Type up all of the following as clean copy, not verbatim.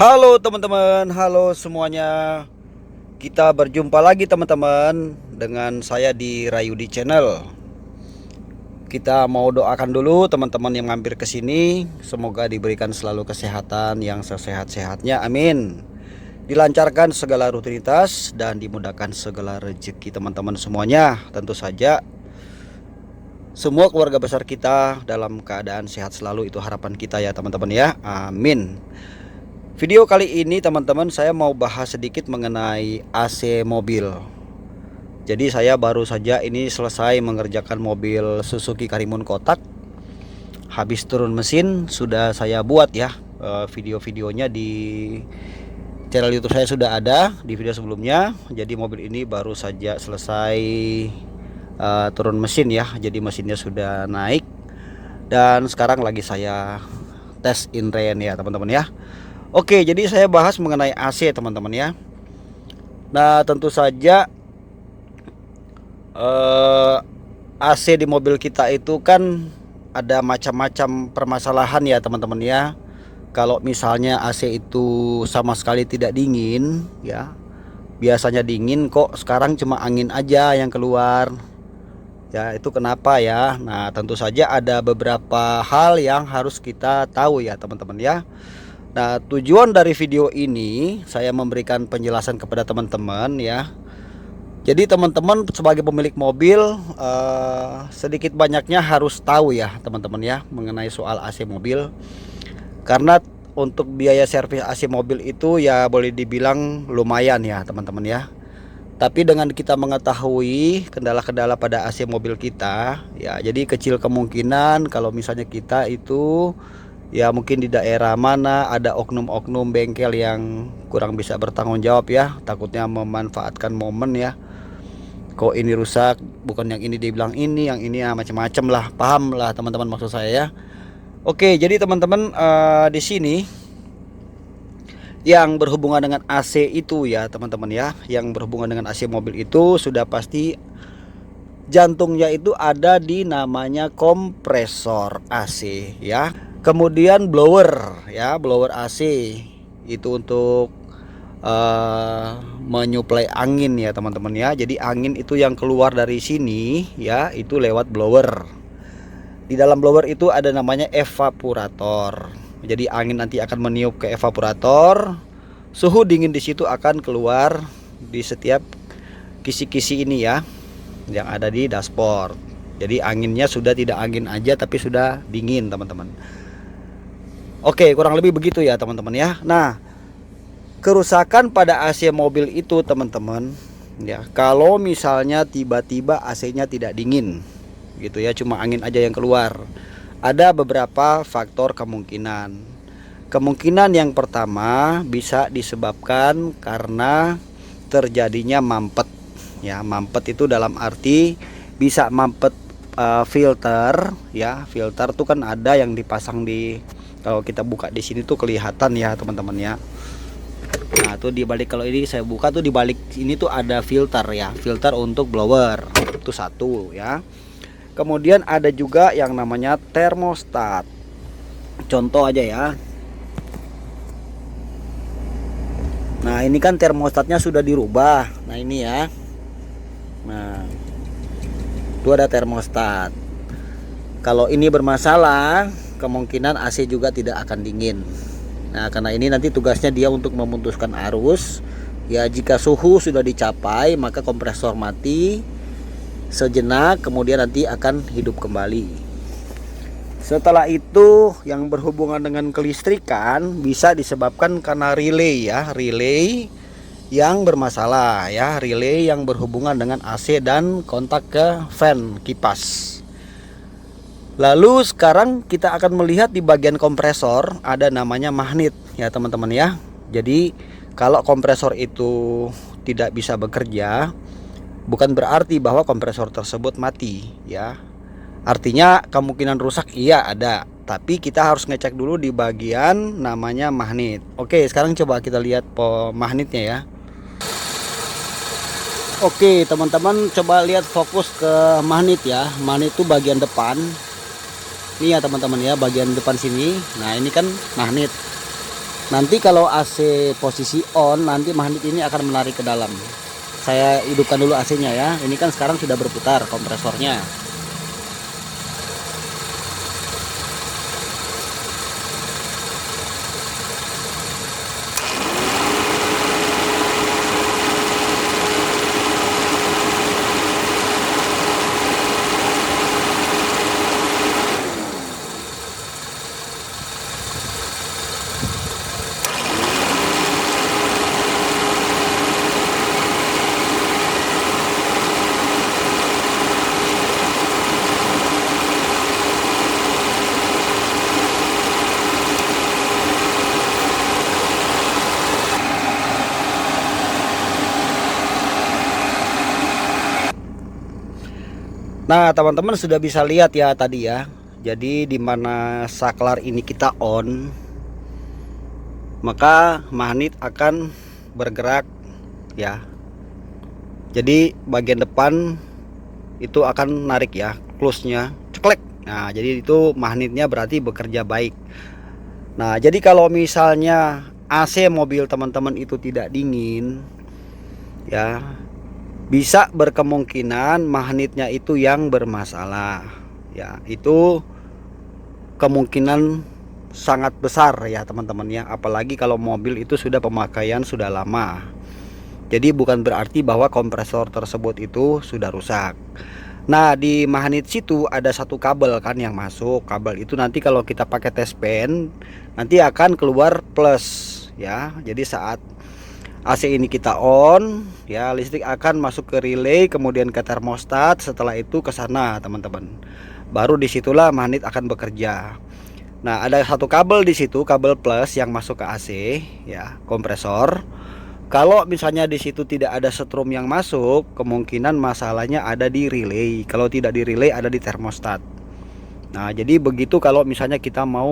Halo teman-teman, halo semuanya. Kita berjumpa lagi teman-teman dengan saya di Rayudi Channel. Kita mau doakan dulu teman-teman yang mampir ke sini, semoga diberikan selalu kesehatan yang sesehat-sehatnya. Amin. Dilancarkan segala rutinitas dan dimudahkan segala rezeki teman-teman semuanya. Tentu saja semua keluarga besar kita dalam keadaan sehat selalu, itu harapan kita ya teman-teman ya. Amin. Video kali ini teman-teman saya mau bahas sedikit mengenai AC mobil. Jadi saya baru saja ini selesai mengerjakan mobil Suzuki Karimun kotak. Habis turun mesin sudah saya buat ya, video-videonya di channel YouTube saya sudah ada di video sebelumnya. Jadi mobil ini baru saja selesai turun mesin ya. Jadi mesinnya sudah naik dan sekarang lagi saya tes in rain ya teman-teman ya. Oke, jadi saya bahas mengenai AC teman-teman ya. Nah, tentu saja AC di mobil kita itu kan ada macam-macam permasalahan ya teman-teman ya. Kalau misalnya AC itu sama sekali tidak dingin ya, biasanya dingin kok sekarang cuma angin aja yang keluar ya, itu kenapa ya? Nah, tentu saja ada beberapa hal yang harus kita tahu ya teman-teman ya. Nah, tujuan dari video ini saya memberikan penjelasan kepada teman-teman ya. Jadi teman-teman sebagai pemilik mobil sedikit banyaknya harus tahu ya teman-teman ya mengenai soal AC mobil. Karena untuk biaya servis AC mobil itu ya boleh dibilang lumayan ya teman-teman ya. Tapi dengan kita mengetahui kendala-kendala pada AC mobil kita ya, jadi kecil kemungkinan kalau misalnya kita itu ya mungkin di daerah mana ada oknum-oknum bengkel yang kurang bisa bertanggung jawab ya, takutnya memanfaatkan momen ya. Kok ini rusak, bukan yang ini dibilang ini, yang ini ya macam-macam lah, paham lah teman-teman maksud saya ya. Oke, jadi teman-teman di sini yang berhubungan dengan AC itu ya teman-teman ya, yang berhubungan dengan AC mobil itu sudah pasti jantungnya itu ada di namanya kompresor AC ya. Kemudian blower ya, blower AC itu untuk menyuplai angin ya teman-teman ya. Jadi angin itu yang keluar dari sini ya, itu lewat blower. Di dalam blower itu ada namanya evaporator. Jadi angin nanti akan meniup ke evaporator. Suhu dingin di situ akan keluar di setiap kisi-kisi ini ya, yang ada di dashboard. Jadi anginnya sudah tidak angin aja tapi sudah dingin teman-teman. Oke, kurang lebih begitu ya teman-teman ya. Nah, kerusakan pada AC mobil itu teman-teman ya, kalau misalnya tiba-tiba AC-nya tidak dingin gitu ya, cuma angin aja yang keluar, ada beberapa faktor kemungkinan. Kemungkinan yang pertama bisa disebabkan karena terjadinya mampet ya. Mampet itu dalam arti bisa mampet filter ya. Filter tuh kan ada yang dipasang di, kalau kita buka di sini tuh kelihatan ya teman-teman ya. Nah, tuh di balik, kalau ini saya buka tuh di balik ini tuh ada filter ya, filter untuk blower. Itu satu ya. Kemudian ada juga yang namanya termostat. Contoh aja ya. Nah, ini kan termostatnya sudah dirubah. Nah, ini ya. Nah, itu ada termostat. Kalau ini bermasalah, kemungkinan AC juga tidak akan dingin. Nah, karena ini nanti tugasnya dia untuk memutuskan arus. Ya, jika suhu sudah dicapai, maka kompresor mati sejenak, kemudian nanti akan hidup kembali. Setelah itu yang berhubungan dengan kelistrikan bisa disebabkan karena relay ya, relay yang bermasalah ya, relay yang berhubungan dengan AC dan kontak ke fan kipas. Lalu sekarang kita akan melihat di bagian kompresor ada namanya magnet ya teman-teman ya. Jadi kalau kompresor itu tidak bisa bekerja, bukan berarti bahwa kompresor tersebut mati ya. Artinya kemungkinan rusak iya ada, tapi kita harus ngecek dulu di bagian namanya magnet. Oke, sekarang coba kita lihat magnetnya ya. Oke teman-teman, coba lihat fokus ke magnet ya. Magnet itu bagian depan. Ini ya teman-teman ya, bagian depan sini. Nah, ini kan magnet. Nanti kalau AC posisi on, nanti magnet ini akan menarik ke dalam. Saya hidupkan dulu AC-nya ya. Ini kan sekarang sudah berputar kompresornya. Nah, teman-teman sudah bisa lihat ya tadi ya. Jadi di mana saklar ini kita on, maka magnet akan bergerak ya. Jadi bagian depan itu akan narik ya, close-nya ceklek. Nah, jadi itu magnetnya berarti bekerja baik. Nah, jadi kalau misalnya AC mobil teman-teman itu tidak dingin ya, bisa berkemungkinan magnetnya itu yang bermasalah ya. Itu kemungkinan sangat besar ya teman-teman ya, apalagi kalau mobil itu sudah pemakaian sudah lama. Jadi bukan berarti bahwa kompresor tersebut itu sudah rusak. Nah, di magnet situ ada satu kabel kan yang masuk. Kabel itu nanti kalau kita pakai test pen nanti akan keluar plus ya. Jadi saat AC ini kita on ya, listrik akan masuk ke relay, kemudian ke termostat, setelah itu ke sana teman-teman. Baru disitulah magnet akan bekerja. Nah, ada satu kabel di situ, kabel plus yang masuk ke AC ya, kompresor. Kalau misalnya di situ tidak ada setrum yang masuk, kemungkinan masalahnya ada di relay. Kalau tidak di relay, ada di termostat. Nah, jadi begitu kalau misalnya kita mau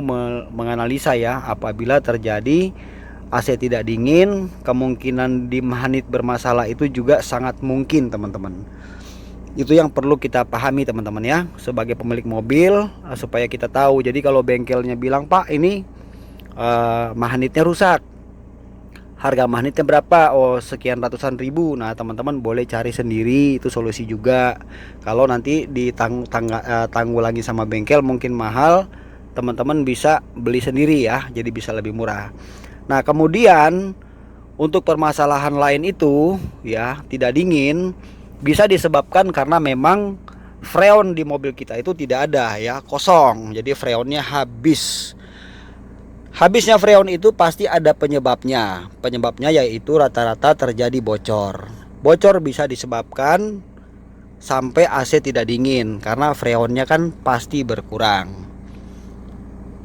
menganalisa ya, apabila terjadi AC tidak dingin, kemungkinan di magnet bermasalah itu juga sangat mungkin teman-teman. Itu yang perlu kita pahami teman-teman ya, sebagai pemilik mobil, supaya kita tahu. Jadi kalau bengkelnya bilang, "Pak, ini magnetnya rusak, harga magnetnya berapa?" Oh, sekian ratusan ribu. Nah, teman-teman boleh cari sendiri, itu solusi juga. Kalau nanti ditanggulangi sama bengkel mungkin mahal, teman-teman bisa beli sendiri ya, jadi bisa lebih murah. Nah, kemudian untuk permasalahan lain itu ya, tidak dingin bisa disebabkan karena memang freon di mobil kita itu tidak ada ya, kosong. Jadi freonnya habis. Habisnya freon itu pasti ada penyebabnya. Penyebabnya yaitu rata-rata terjadi bocor. Bocor bisa disebabkan sampai AC tidak dingin karena freonnya kan pasti berkurang.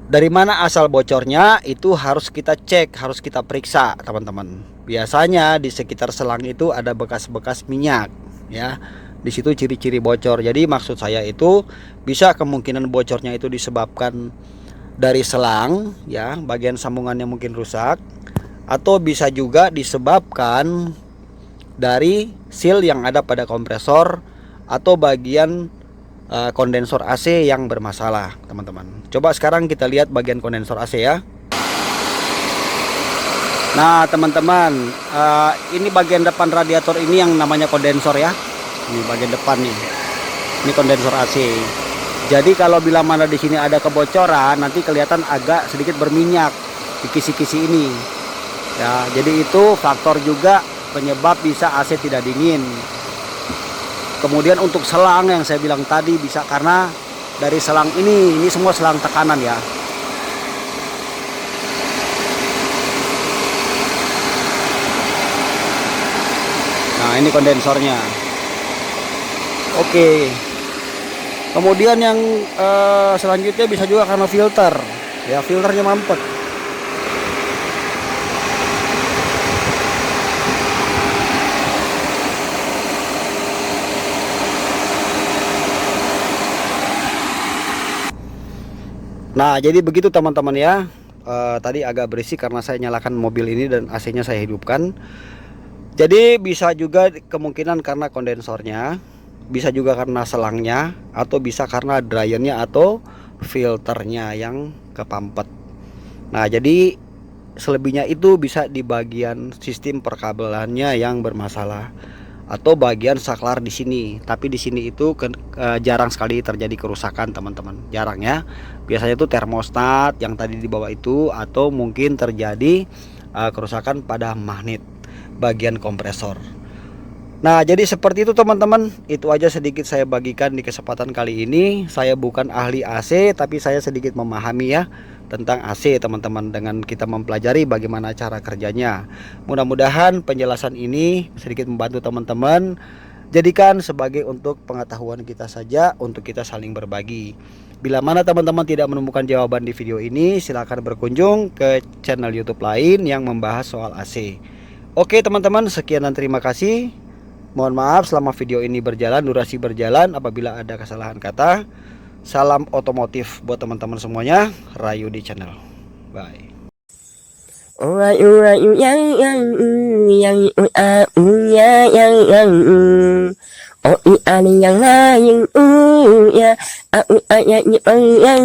Dari mana asal bocornya itu harus kita cek, harus kita periksa teman-teman. Biasanya di sekitar selang itu ada bekas-bekas minyak ya. Di situ ciri-ciri bocor. Jadi maksud saya itu bisa kemungkinan bocornya itu disebabkan dari selang ya, bagian sambungannya mungkin rusak, atau bisa juga disebabkan dari seal yang ada pada kompresor atau bagian kondensor AC yang bermasalah teman-teman. Coba sekarang kita lihat bagian kondensor AC ya. Nah teman-teman, ini bagian depan radiator ini yang namanya kondensor ya. Ini bagian depan nih, ini kondensor AC. Jadi kalau bila mana di sini ada kebocoran, nanti kelihatan agak sedikit berminyak di kisi-kisi ini ya. Jadi itu faktor juga penyebab bisa AC tidak dingin. Kemudian untuk selang yang saya bilang tadi bisa karena dari selang ini semua selang tekanan ya. Nah, ini kondensornya. Oke. Kemudian yang selanjutnya bisa juga karena filter. Ya, filternya mampet. Nah, jadi begitu teman-teman ya. Tadi agak berisik karena saya nyalakan mobil ini dan AC-nya saya hidupkan. Jadi bisa juga kemungkinan karena kondensornya, bisa juga karena selangnya, atau bisa karena dryernya atau filternya yang kepampet. Nah, jadi selebihnya itu bisa di bagian sistem perkabelannya yang bermasalah atau bagian saklar di sini. Tapi di sini itu jarang sekali terjadi kerusakan teman-teman, jarang ya. Biasanya itu termostat yang tadi di bawah itu, atau mungkin terjadi kerusakan pada magnet bagian kompresor. Nah, jadi seperti itu teman-teman. Itu aja sedikit saya bagikan di kesempatan kali ini. Saya bukan ahli AC, tapi saya sedikit memahami ya tentang AC teman-teman, dengan kita mempelajari bagaimana cara kerjanya. Mudah-mudahan penjelasan ini sedikit membantu teman-teman. Jadikan sebagai untuk pengetahuan kita saja, untuk kita saling berbagi. Bila mana teman-teman tidak menemukan jawaban di video ini, silahkan berkunjung ke channel YouTube lain yang membahas soal AC. Oke teman-teman, sekian dan terima kasih. Mohon maaf selama video ini berjalan, durasi berjalan, apabila ada kesalahan kata. Salam otomotif buat teman-teman semuanya. Rayu di channel. Bye. Rayu rayu yang oh ada yang lain ya aku ayatnya yang